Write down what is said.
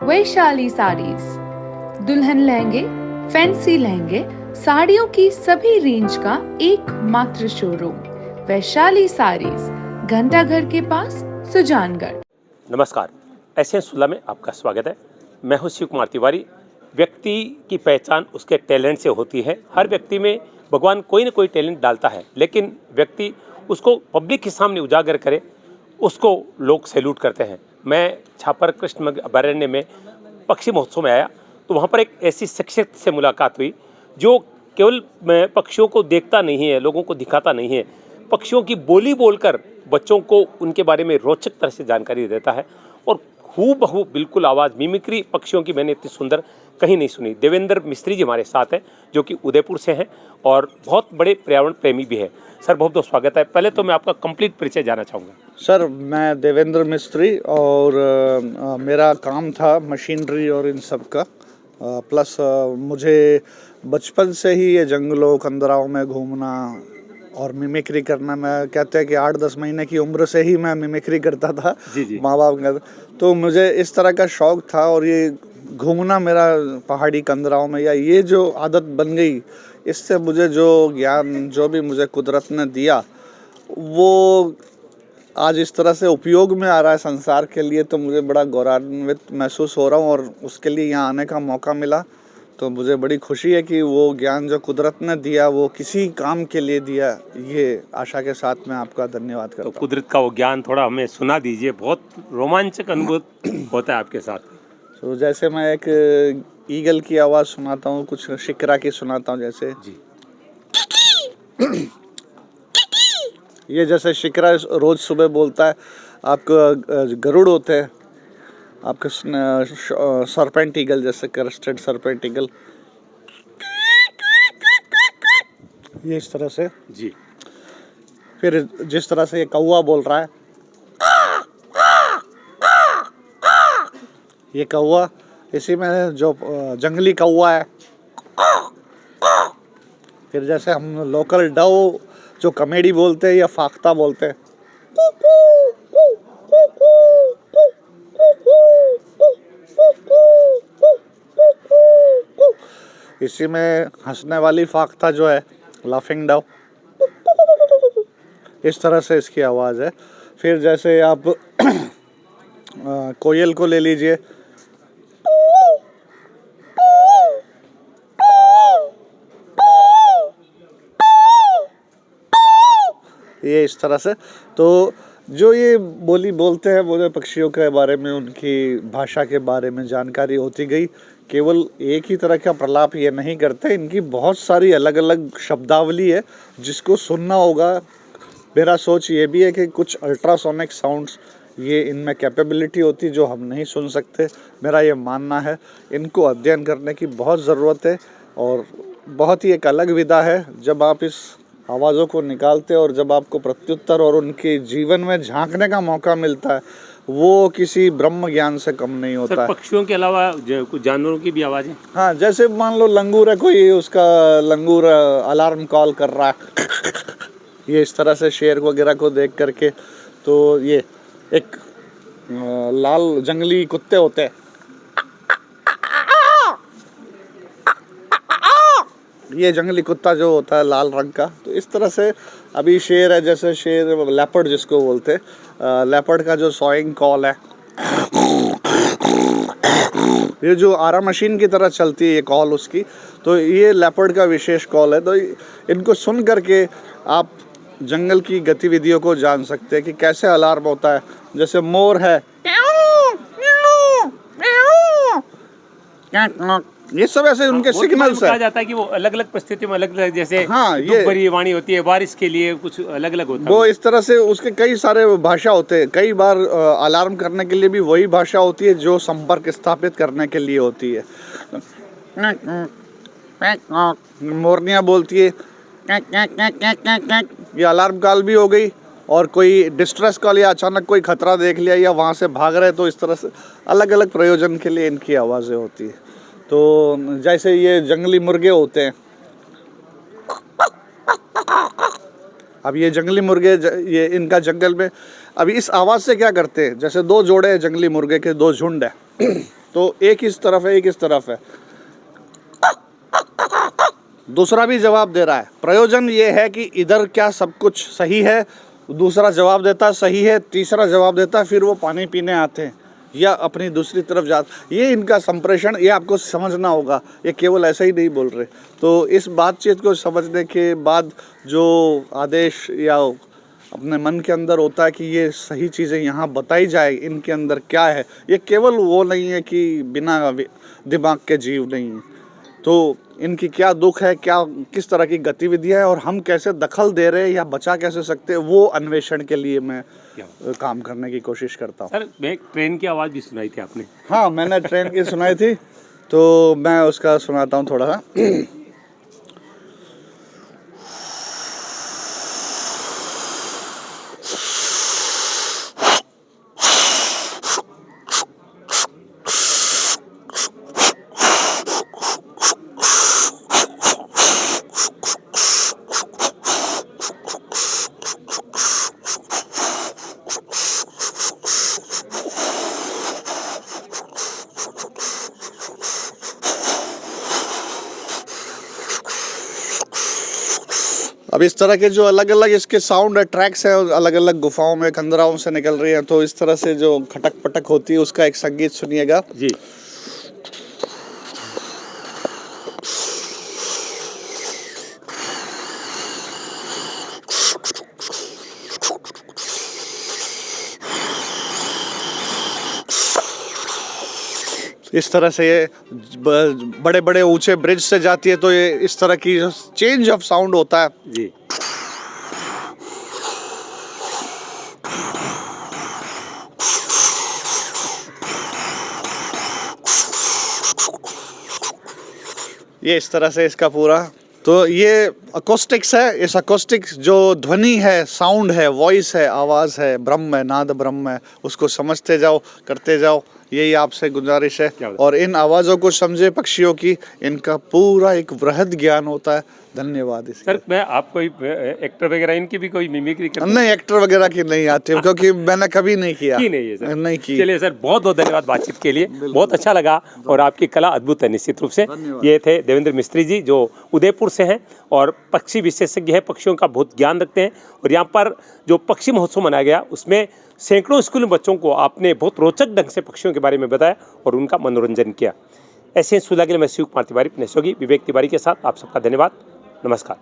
वैशाली साड़ीज, दुल्हन लहंगे, फैंसी लहंगे, साड़ियों की सभी रेंज का एकमात्र शोरूम वैशाली साड़ीज, घंटाघर के पास, सुजानगढ़। नमस्कार, एसएन सुल्ला में आपका स्वागत है। मैं हूं शिव कुमार तिवारी। व्यक्ति की पहचान उसके टैलेंट से होती है। हर व्यक्ति में भगवान कोई ना कोई टैलेंट डालता है, लेकिन व्यक्ति उसको पब्लिक के सामने उजागर करे, उसको लोग सैल्यूट करते हैं। मैं छापर कृष्ण अभयारण्य में पक्षी महोत्सव में आया, तो वहाँ पर एक ऐसी शख्सियत से मुलाकात हुई जो केवल पक्षियों को देखता नहीं है, लोगों को दिखाता नहीं है, पक्षियों की बोली बोलकर बच्चों को उनके बारे में रोचक तरह से जानकारी देता है। और हूबहू बिल्कुल आवाज़ मिमिक्री पक्षियों की मैंने इतनी सुंदर कहीं नहीं सुनी। देवेंद्र मिस्त्री जी हमारे साथ हैं, जो कि उदयपुर से हैं और बहुत बड़े पर्यावरण प्रेमी भी हैं। सर, बहुत बहुत स्वागत है। पहले तो मैं आपका कंप्लीट परिचय जानना चाहूँगा। सर, मैं देवेंद्र मिस्त्री और मेरा काम था मशीनरी और इन सब का। प्लस मुझे बचपन से ही ये जंगलों कंदराओं में घूमना और मिमिक्री करना, मैं कहते हैं कि 8-10 महीने की उम्र से ही मैं मिमिक्री करता था माँ बाप का। तो मुझे इस तरह का शौक़ था और ये घूमना मेरा पहाड़ी कंदराओं में, या ये जो आदत बन गई, इससे मुझे जो ज्ञान जो भी मुझे कुदरत ने दिया वो आज इस तरह से उपयोग में आ रहा है संसार के लिए। तो मुझे बड़ा गौरवान्वित महसूस हो रहा हूँ और उसके लिए यहाँ आने का मौका मिला। तो मुझे बड़ी खुशी है कि वो ज्ञान जो कुदरत ने दिया वो किसी काम के लिए दिया। ये आशा के साथ मैं आपका धन्यवाद करता हूँ। तो कुदरत का वो ज्ञान थोड़ा हमें सुना दीजिए, बहुत रोमांचक अनुभव होता है आपके साथ। तो जैसे मैं एक ईगल की आवाज़ सुनाता हूँ, कुछ शिकरा की सुनाता हूँ। जैसे जी, ये जैसे शिकरा रोज सुबह बोलता है। आपको गरुड़ होते हैं, आपके सरपेंट ईगल, जैसे क्रेस्टेड सरपेंट ईगल, ये इस तरह से। जी। फिर जिस तरह से ये कौवा बोल रहा है, ये कौवा, इसी में जो जंगली कौवा है। फिर जैसे हम लोकल डव जो कमेडी बोलते हैं या फाख्ता बोलते हैं, इसी में हंसने वाली फाख्ता जो है लाफिंग डव, इस तरह से इसकी आवाज़ है। फिर जैसे आप कोयल को ले लीजिए, ये इस तरह से। तो जो ये बोली बोलते हैं, मुझे पक्षियों के बारे में, उनकी भाषा के बारे में जानकारी होती गई। केवल एक ही तरह का प्रलाप ये नहीं करते, इनकी बहुत सारी अलग अलग शब्दावली है जिसको सुनना होगा। मेरा सोच ये भी है कि कुछ अल्ट्रासोनिक साउंड्स ये इनमें कैपेबिलिटी होती जो हम नहीं सुन सकते। मेरा ये मानना है, इनको अध्ययन करने की बहुत ज़रूरत है और बहुत ही एक अलग विधा है। जब आप इस आवाज़ों को निकालते और जब आपको प्रत्युत्तर और उनके जीवन में झांकने का मौका मिलता है, वो किसी ब्रह्म ज्ञान से कम नहीं होता है। पक्षियों के अलावा कुछ जानवरों की भी आवाज़ें? हाँ, जैसे मान लो लंगूर है, कोई उसका लंगूर अलार्म कॉल कर रहा है ये इस तरह से शेर वगैरह को देख करके। तो ये एक लाल जंगली कुत्ते होते हैं, ये जंगली कुत्ता जो होता है लाल रंग का। तो इस तरह से अभी शेर है, जैसे शेर लेपर्ड जिसको बोलते हैं, लेपर्ड का जो सॉइंग कॉल है, ये जो आरा मशीन की तरह चलती है ये कॉल उसकी, तो ये लेपर्ड का विशेष कॉल है। तो इनको सुन करके आप जंगल की गतिविधियों को जान सकते हैं कि कैसे अलार्म होता है। जैसे मोर है, ये सब ऐसे उनके सिग्नल्स है। कहा जाता है कि वो अलग अलग परिस्थितियों में अलग अलग, जैसे हाँ, ये वाणी होती है, बारिश के लिए कुछ अलग अलग होता है। वो इस तरह से उसके कई सारे भाषा होते हैं। कई बार अलार्म करने के लिए भी वही भाषा होती है जो संपर्क स्थापित करने के लिए होती है। मोरनियाँ बोलती है, ये अलार्म कॉल भी हो गई। और कोई डिस्ट्रेस कॉल या अचानक कोई खतरा देख लिया या वहाँ से भाग रहे, तो इस तरह से अलग अलग प्रयोजन के लिए इनकी आवाज़ें होती है। तो जैसे ये जंगली मुर्गे होते हैं, अब ये जंगली मुर्गे ये इनका जंगल में अभी इस आवाज़ से क्या करते हैं, जैसे दो जोड़े जंगली मुर्गे के, दो झुंड है तो एक इस तरफ है, एक इस तरफ है, दूसरा भी जवाब दे रहा है। प्रयोजन ये है कि इधर क्या सब कुछ सही है, दूसरा जवाब देता है सही है, तीसरा जवाब देता है, फिर वो पानी पीने आते हैं या अपनी दूसरी तरफ जाते। ये इनका संप्रेषण, ये आपको समझना होगा, ये केवल ऐसा ही नहीं बोल रहे। तो इस बातचीत को समझने के बाद जो आदेश या अपने मन के अंदर होता है कि ये सही चीज़ें यहाँ बताई जाए, इनके अंदर क्या है, ये केवल वो नहीं है कि बिना दिमाग के जीव नहीं है। तो इनकी क्या दुख है, क्या किस तरह की गतिविधियाँ है और हम कैसे दखल दे रहे हैं या बचा कैसे सकते हैं, वो अन्वेषण के लिए मैं काम करने की कोशिश करता हूँ। सर, मैं ट्रेन की आवाज़ भी सुनाई थी आपने। हाँ, मैंने ट्रेन की सुनाई थी, तो मैं उसका सुनाता हूँ थोड़ा सा। अब इस तरह के जो अलग अलग इसके साउंड ट्रैक्स हैं, अलग अलग गुफाओं में, कंदराओं से निकल रही हैं, तो इस तरह से जो खटक पटक होती है उसका एक संगीत सुनिएगा जी। इस तरह से ये बड़े बड़े ऊंचे ब्रिज से जाती है, तो ये इस तरह की चेंज ऑफ साउंड होता है। जी। ये इस तरह से इसका पूरा, तो ये अकोस्टिक्स है। इस अकोस्टिक्स जो ध्वनि है, साउंड है, वॉइस है, आवाज़ है, ब्रह्म है, नाद ब्रह्म है, उसको समझते जाओ, करते जाओ, यही आपसे गुजारिश है। और इन आवाज़ों को समझे पक्षियों की, इनका पूरा एक वृहद ज्ञान होता है। धन्यवाद। सर, मैं आप कोई एक्टर वगैरह इनकी भी कोई मिमिक्री करते हैं? नहीं, एक्टर वगैरह की नहीं आती, क्योंकि मैंने कभी नहीं किया। की नहीं है सर? नहीं की। चलिए सर, बहुत बहुत धन्यवाद बातचीत के लिए, बहुत अच्छा लगा और आपकी कला अद्भुत है निश्चित रूप से। ये थे देवेंद्र मिस्त्री जी, जो उदयपुर से हैं और पक्षी विशेषज्ञ हैं, पक्षियों का बहुत ज्ञान रखते हैं। और यहाँ पर जो पक्षी महोत्सव मनाया गया, उसमें सैकड़ों स्कूली बच्चों को आपने बहुत रोचक ढंग से पक्षियों के बारे में बताया और उनका मनोरंजन किया। ऐसे ही सुधा के लिए मैं शिव कुमार तिवारी, अपने सहयोगी विवेक तिवारी के साथ आप सबका धन्यवाद। नमस्कार।